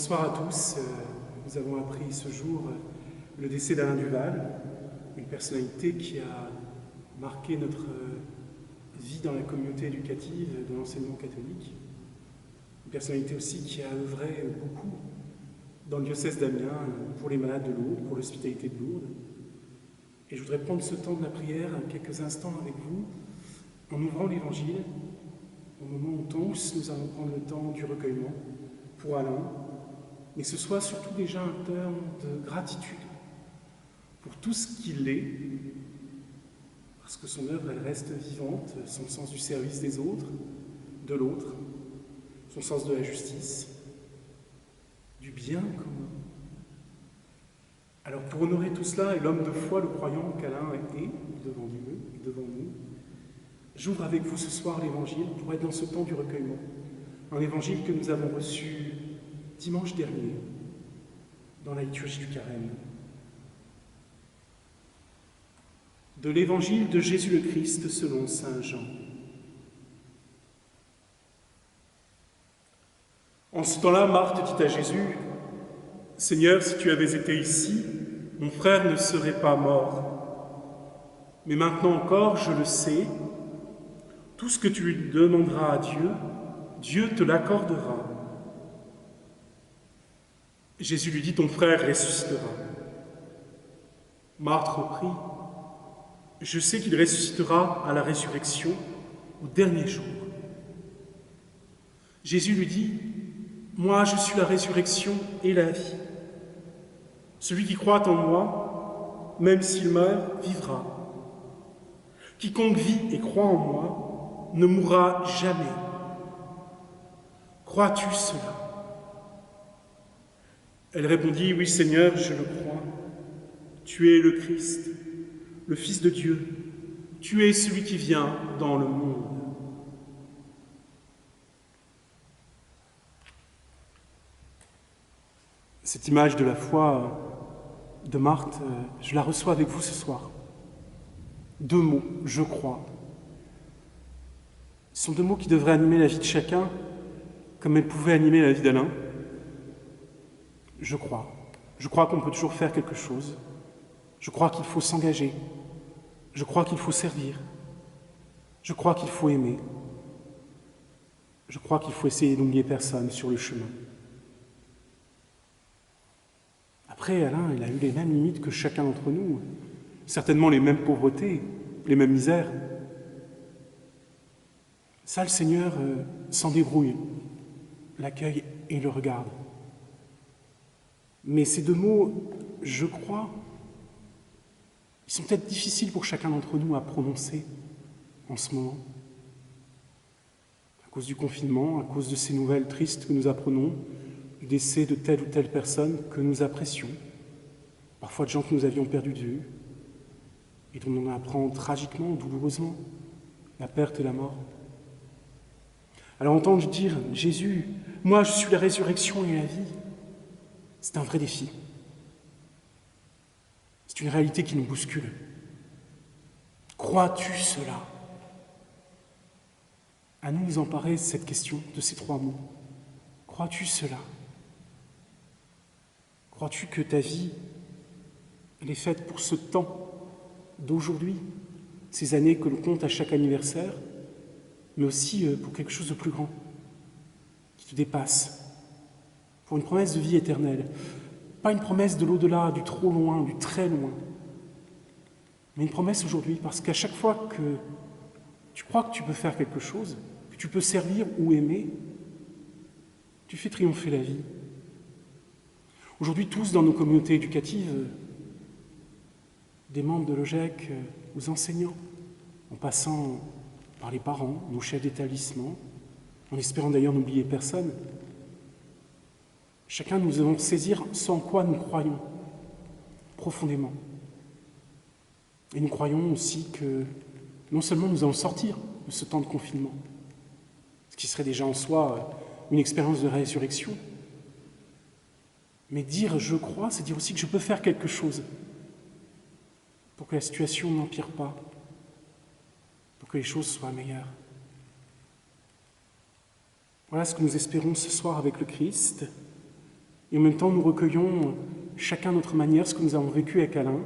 Bonsoir à tous. Nous avons appris ce jour le décès d'Alain Duval, une personnalité qui a marqué notre vie dans la communauté éducative de l'enseignement catholique. Une personnalité aussi qui a œuvré beaucoup dans le diocèse d'Amiens pour les malades de Lourdes, pour l'hospitalité de Lourdes. Et je voudrais prendre ce temps de la prière quelques instants avec vous en ouvrant l'Évangile. Au moment où tous nous allons prendre le temps du recueillement pour Alain, mais que ce soit surtout déjà un temps de gratitude pour tout ce qu'il est, parce que son œuvre, elle reste vivante, son sens du service des autres, de l'autre, son sens de la justice, du bien commun. Alors pour honorer tout cela, et l'homme de foi, le croyant qu'Alain est devant Dieu, devant nous, j'ouvre avec vous ce soir l'Évangile pour être dans ce temps du recueillement. Un Évangile que nous avons reçu dimanche dernier dans la liturgie du Carême. De l'Évangile de Jésus le Christ selon saint Jean. En ce temps-là, Marthe dit à Jésus, « Seigneur, si tu avais été ici, mon frère ne serait pas mort. Mais maintenant encore, je le sais, tout ce que tu lui demanderas à Dieu, Dieu te l'accordera. » Jésus lui dit, « Ton frère ressuscitera. » Marthe reprit, « Je sais qu'il ressuscitera à la résurrection, au dernier jour. » Jésus lui dit, « Moi, je suis la résurrection et la vie. Celui qui croit en moi, même s'il meurt, vivra. Quiconque vit et croit en moi ne mourra jamais. Crois-tu cela ?» Elle répondit, « Oui, Seigneur, je le crois. Tu es le Christ, le Fils de Dieu. Tu es celui qui vient dans le monde. » Cette image de la foi de Marthe, je la reçois avec vous ce soir. Deux mots, je crois. Ce sont deux mots qui devraient animer la vie de chacun, comme elles pouvaient animer la vie d'Alain. Je crois. Je crois qu'on peut toujours faire quelque chose. Je crois qu'il faut s'engager. Je crois qu'il faut servir. Je crois qu'il faut aimer. Je crois qu'il faut essayer d'oublier personne sur le chemin. Après, Alain, il a eu les mêmes limites que chacun d'entre nous, certainement les mêmes pauvretés, les mêmes misères. Ça, le Seigneur s'en débrouille, l'accueille et le regarde. Mais ces deux mots, je crois, ils sont peut-être difficiles pour chacun d'entre nous à prononcer en ce moment. À cause du confinement, à cause de ces nouvelles tristes que nous apprenons, du décès de telle ou telle personne que nous apprécions, parfois de gens que nous avions perdus de vue, et dont on apprend tragiquement, douloureusement, la perte et la mort. Alors entendre dire « Jésus, moi je suis la résurrection et la vie », c'est un vrai défi. C'est une réalité qui nous bouscule. Crois-tu cela ? À nous nous emparer cette question, de ces trois mots. Crois-tu cela ? Crois-tu que ta vie, elle est faite pour ce temps d'aujourd'hui, ces années que l'on compte à chaque anniversaire, mais aussi pour quelque chose de plus grand, qui te dépasse, pour une promesse de vie éternelle. Pas une promesse de l'au-delà, du trop loin, du très loin, mais une promesse aujourd'hui, parce qu'à chaque fois que tu crois que tu peux faire quelque chose, que tu peux servir ou aimer, tu fais triompher la vie. Aujourd'hui, tous dans nos communautés éducatives, des membres de l'OGEC aux enseignants, en passant par les parents, nos chefs d'établissement, en espérant d'ailleurs n'oublier personne, chacun nous devons saisir ce en quoi nous croyons profondément. Et nous croyons aussi que non seulement nous allons sortir de ce temps de confinement, ce qui serait déjà en soi une expérience de résurrection, mais dire « je crois », c'est dire aussi que je peux faire quelque chose pour que la situation n'empire pas, pour que les choses soient meilleures. Voilà ce que nous espérons ce soir avec le Christ, Et en même temps, nous recueillons chacun à notre manière ce que nous avons vécu avec Alain.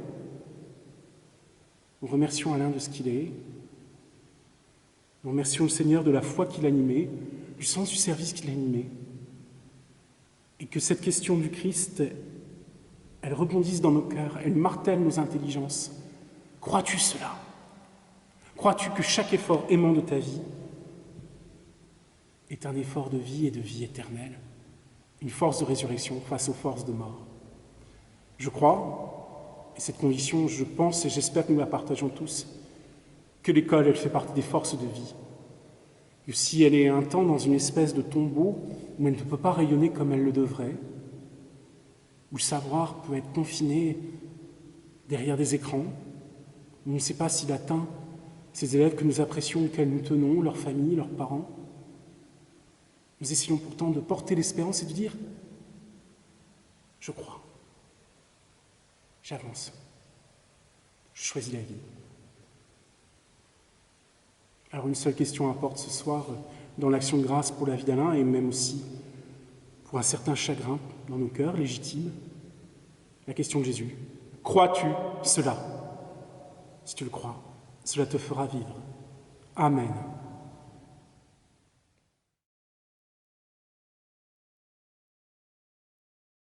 Nous remercions Alain de ce qu'il est. Nous remercions le Seigneur de la foi qu'il a animée, du sens du service qu'il a animé. Et que cette question du Christ, elle rebondisse dans nos cœurs, elle martèle nos intelligences. Crois-tu cela? Crois-tu que chaque effort aimant de ta vie est un effort de vie et de vie éternelle, une force de résurrection face aux forces de mort? Je crois, et cette conviction, je pense et j'espère que nous la partageons tous, que l'école, elle fait partie des forces de vie. Que si elle est un temps dans une espèce de tombeau où elle ne peut pas rayonner comme elle le devrait, où le savoir peut être confiné derrière des écrans, où on ne sait pas s'il atteint ces élèves que nous apprécions, auxquels nous tenons, leurs familles, leurs parents, nous essayons pourtant de porter l'espérance et de dire « Je crois, j'avance, je choisis la vie ». Alors une seule question importe ce soir dans l'action de grâce pour la vie d'Alain et même aussi pour un certain chagrin dans nos cœurs légitimes. La question de Jésus. Crois-tu cela? Si tu le crois, cela te fera vivre. Amen.